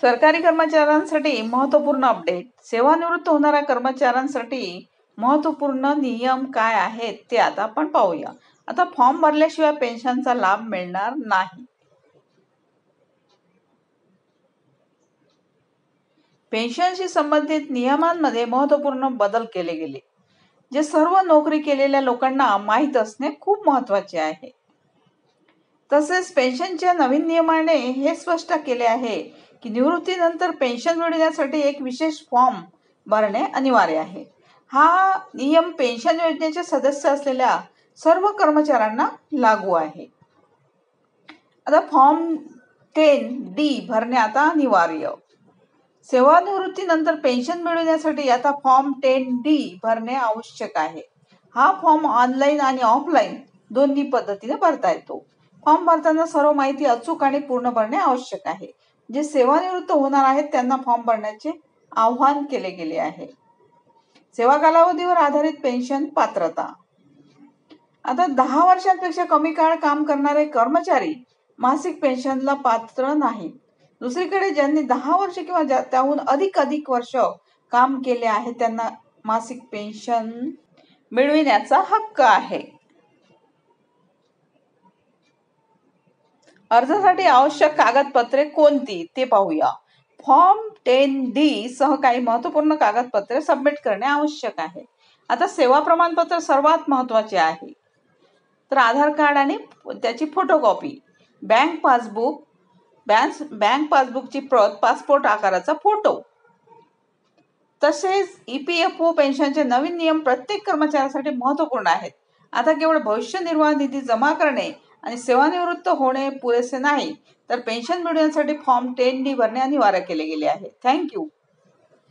सरकारी कर्मचाऱ्यांसाठी महत्त्वपूर्ण अपडेट. सेवानिवृत्त होणाऱ्या कर्मचाऱ्यांसाठी महत्त्वपूर्ण नियम काय आहेत ते आता आपण पाहूया. आता फॉर्म भरल्याशिवाय पेन्शनचा लाभ मिळणार नाही. पेन्शनशी संबंधित नियमांमध्ये महत्त्वपूर्ण बदल केले गेले, जे सर्व नोकरी केलेल्या लोकांना माहीत असणे खूप महत्त्वाचे आहे. तसेच पेन्शनच्या नवीन नियमाने हे स्पष्ट केले आहे की निवृत्तीनंतर पेन्शन मिळवण्यासाठी एक विशेष फॉर्म भरणे अनिवार्य आहे. हा नियम पेन्शन योजनेचे सदस्य असलेल्या सर्व कर्मचाऱ्यांना लागू आहे. आता फॉर्म 10D भरणे आता अनिवार्य. सेवानिवृत्तीनंतर पेन्शन मिळवण्यासाठी आता फॉर्म 10D भरणे आवश्यक आहे. हा फॉर्म ऑनलाईन आणि ऑफलाईन दोन्ही पद्धतीने भरता येतो. फॉर्म भरताना सर्व माहिती अचूक आणि पूर्ण भरणे आवश्यक आहे. जे सेवानिवृत्त होणार आहेत त्यांना फॉर्म भरण्याचे आवाहन केले गेले आहे. सेवा कालावधीवर आधारित पेन्शन पात्रता. आता 10 वर्षांपेक्षा कमी काळ काम करणारे कर्मचारी मासिक पेन्शनला पात्र नाहीत. दुसरीकडे ज्यांनी 10 वर्ष किंवा त्याहून अधिक वर्ष काम केले आहे त्यांना मासिक पेन्शन मिळविण्याचा हक्क आहे. अर्जासाठी आवश्यक कागदपत्रे कोणती ते पाहूया. फॉर्म 10D सह काही महत्त्वपूर्ण कागदपत्रे सबमिट करणे आवश्यक आहे. आता सेवा प्रमाणपत्र सर्वात महत्त्वाचे आहे. तर आधार कार्ड आणि त्याची फोटोकॉपी, बँक पासबुकची प्रत, पासपोर्ट आकाराचा फोटो. तसेच EPFO पेन्शनचे नवीन नियम प्रत्येक कर्मचाऱ्यासाठी महत्त्वपूर्ण आहेत. आता केवळ भविष्य निर्वाह निधी जमा करणे आणि सेवानिवृत्त होणे पुरेसे नाही, तर पेन्शन मिळवण्यासाठी फॉर्म 10D भरणे अनिवार्य केले गेले आहे. थँक्यू.